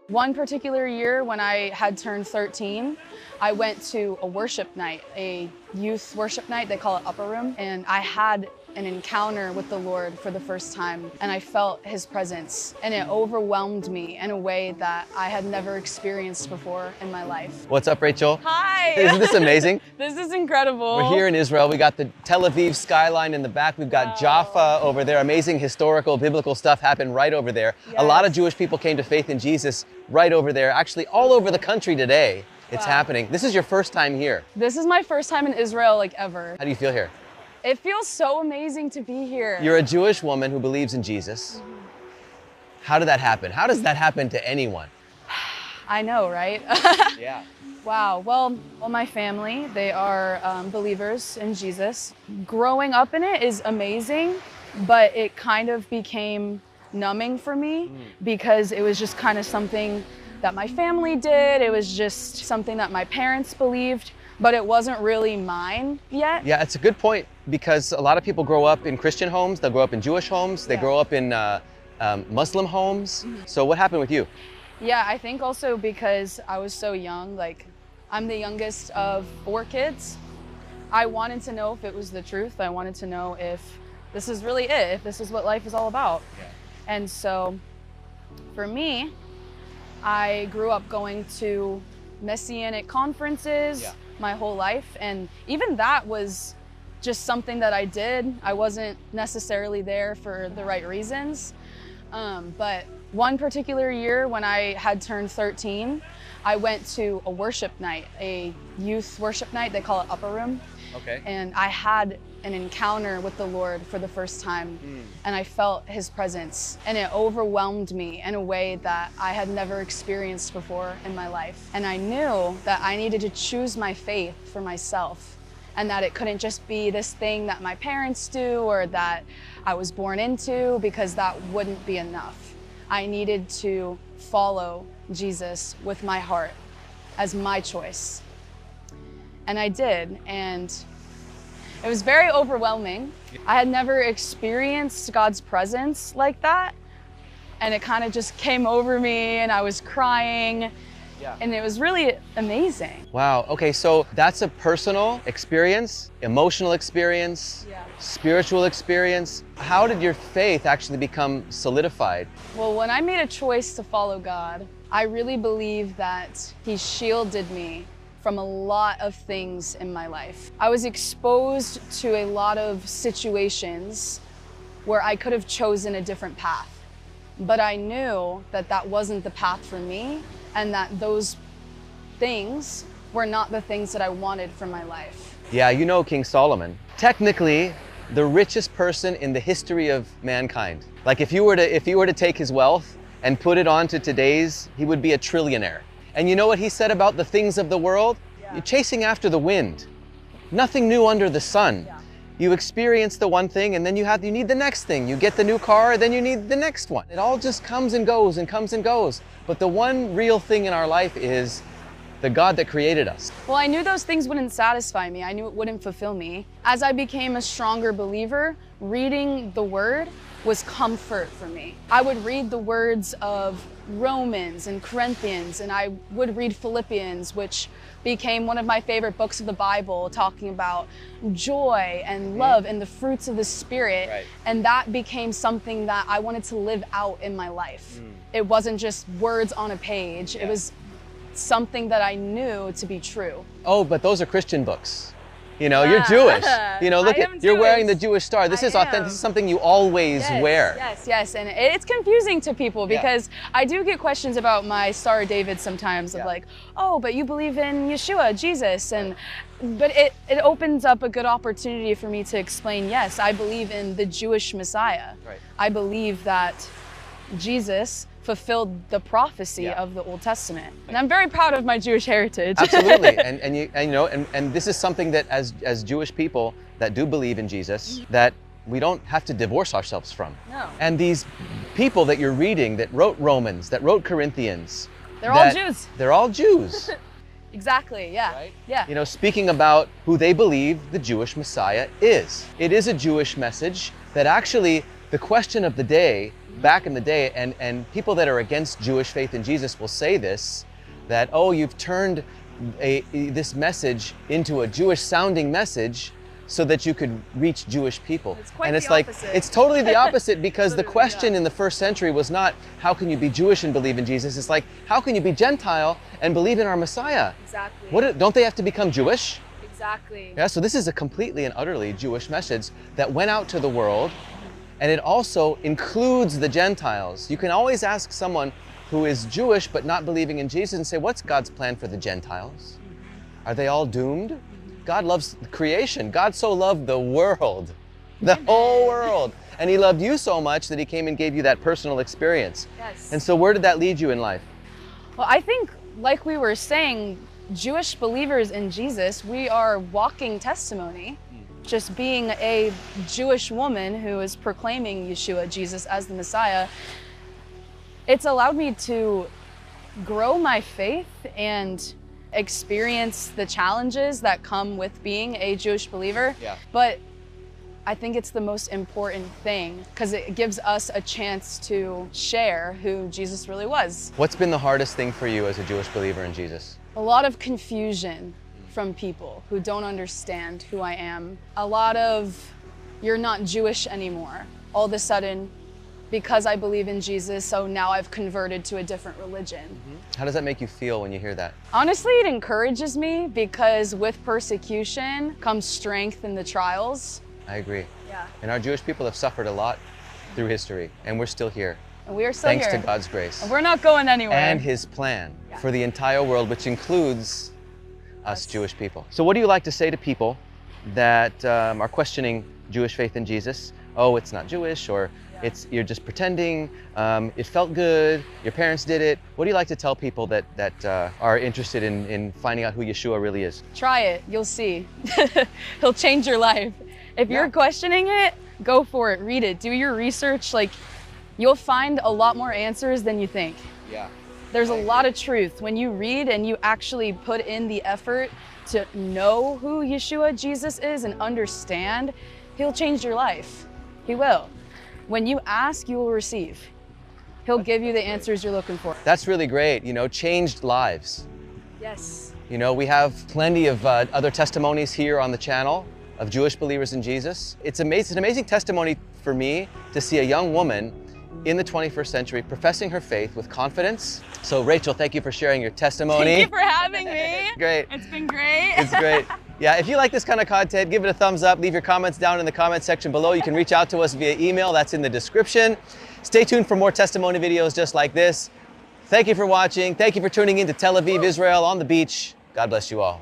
One particular year when I had turned 13, I went to a worship night, a youth worship night, they call it Upper Room, and I had an encounter with the Lord for the first time, and I felt His presence, and it overwhelmed me in a way that I had never experienced before in my life. What's up, Rachel? Hi! Isn't this amazing? This is incredible. We're here in Israel. We got the Tel Aviv skyline in the back. We've got Jaffa over there. Amazing historical, biblical stuff happened right over there. Yes. A lot of Jewish people came to faith in Jesus right over there. Actually, all over the country today, it's happening. This is your first time here. This is my first time in Israel, like, ever. How do you feel here? It feels so amazing to be here. You're a Jewish woman who believes in Jesus. How did that happen? How does that happen to anyone? I know, right? Yeah. Wow. Well, my family, they are believers in Jesus. Growing up in it is amazing, but it kind of became numbing for me because it was just kind of something that my family did. It was just something that my parents believed, but it wasn't really mine yet. Yeah, it's a good point because a lot of people grow up in Christian homes, they'll grow up in Jewish homes, they grow up in Muslim homes. So what happened with you? Yeah, I think also because I was so young, like I'm the youngest of 4 kids. I wanted to know if it was the truth. I wanted to know if this is really it, if this is what life is all about. Yeah. And so for me, I grew up going to Messianic conferences my whole life. And even that was just something that I did. I wasn't necessarily there for the right reasons. But one particular year when I had turned 13, I went to a worship night, a youth worship night, they call it Upper Room. Okay. And I had an encounter with the Lord for the first time, and I felt His presence, and it overwhelmed me in a way that I had never experienced before in my life. And I knew that I needed to choose my faith for myself, and that it couldn't just be this thing that my parents do or that I was born into, because that wouldn't be enough. I needed to follow Jesus with my heart as my choice. And I did, and it was very overwhelming. I had never experienced God's presence like that, and it kind of just came over me, and I was crying, and it was really amazing. Wow, okay, so that's a personal experience, emotional experience, spiritual experience. How did your faith actually become solidified? Well, when I made a choice to follow God, I really believe that He shielded me from a lot of things in my life. I was exposed to a lot of situations where I could have chosen a different path, but I knew that that wasn't the path for me, and that those things were not the things that I wanted for my life. Yeah, you know King Solomon, technically the richest person in the history of mankind. Like if you were to take his wealth and put it onto today's, he would be a trillionaire. And you know what he said about the things of the world? You're chasing after the wind. Nothing new under the sun. You experience the one thing, and then you need the next thing. You get the new car, then you need the next one. It all just comes and goes and comes and goes. But the one real thing in our life is the God that created us. Well, I knew those things wouldn't satisfy me. I knew it wouldn't fulfill me. As I became a stronger believer, reading the Word was comfort for me. I would read the words of Romans and Corinthians, and I would read Philippians, which became one of my favorite books of the Bible, talking about joy and love and the fruits of the Spirit. Right. And that became something that I wanted to live out in my life. It wasn't just words on a page. It was something that I knew to be true. Oh, but those are Christian books. You know, you're Jewish. You know, look you're wearing the Jewish star. This is authentic. This is something you always wear. Yes. And it's confusing to people because I do get questions about my Star of David sometimes of like, oh, but you believe in Yeshua, Jesus. But it opens up a good opportunity for me to explain, yes, I believe in the Jewish Messiah. Right. I believe that Jesus fulfilled the prophecy of the Old Testament. And I'm very proud of my Jewish heritage. Absolutely, and this is something that as Jewish people that do believe in Jesus, that we don't have to divorce ourselves from. No. And these people that you're reading that wrote Romans, that wrote Corinthians, they're all Jews. They're all Jews. Exactly, yeah. Right? Yeah. You know, speaking about who they believe the Jewish Messiah is. It is a Jewish message that actually the question of the day back in the day, and people that are against Jewish faith in Jesus will say this, that, oh, you've turned this message into a Jewish sounding message so that you could reach Jewish people. It's quite and it's the like, opposite. it's totally the opposite, because the Literally, question yeah. in the first century was not, how can you be Jewish and believe in Jesus? It's like, how can you be Gentile and believe in our Messiah? Exactly. Don't they have to become Jewish? Exactly. Yeah, so this is a completely and utterly Jewish message that went out to the world, and it also includes the Gentiles. You can always ask someone who is Jewish but not believing in Jesus and say, what's God's plan for the Gentiles? Are they all doomed? God loves creation. God so loved the world, the whole world. And he loved you so much that he came and gave you that personal experience. Yes. And so where did that lead you in life? Well, I think, like we were saying, Jewish believers in Jesus, we are walking testimony. Just being a Jewish woman who is proclaiming Yeshua, Jesus, as the Messiah, it's allowed me to grow my faith and experience the challenges that come with being a Jewish believer. Yeah. But I think it's the most important thing, because it gives us a chance to share who Jesus really was. What's been the hardest thing for you as a Jewish believer in Jesus? A lot of confusion from people who don't understand who I am. A lot of, you're not Jewish anymore. All of a sudden, because I believe in Jesus, so now I've converted to a different religion. How does that make you feel when you hear that? Honestly, it encourages me, because with persecution comes strength in the trials. I agree. Yeah. And our Jewish people have suffered a lot through history, and we're still here. And we are still Thanks here. to God's grace. And we're not going anywhere. And his plan Yeah. for the entire world, which includes us Us. Jewish people. So what do you like to say to people that are questioning Jewish faith in Jesus? Oh, it's not Jewish, or you're just pretending, it felt good, your parents did it. What do you like to tell people that are interested in finding out who Yeshua really is? Try it, you'll see. He'll change your life. If Yeah. you're questioning it, go for it, read it, do your research. Like, you'll find a lot more answers than you think. Yeah. There's a lot of truth. When you read and you actually put in the effort to know who Yeshua Jesus is and understand, he'll change your life. He will. When you ask, you will receive. He'll give you the answers you're looking for. That's really great, changed lives. Yes. We have plenty of other testimonies here on the channel of Jewish believers in Jesus. It's an amazing testimony for me to see a young woman in the 21st century professing her faith with confidence. So Rachel, thank you for sharing your testimony. Thank you for having me. Great. It's been great. It's great. Yeah, if you like this kind of content, give it a thumbs up. Leave your comments down in the comment section below. You can reach out to us via email. That's in the description. Stay tuned for more testimony videos just like this. Thank you for watching. Thank you for tuning in to Tel Aviv, Israel on the beach. God bless you all.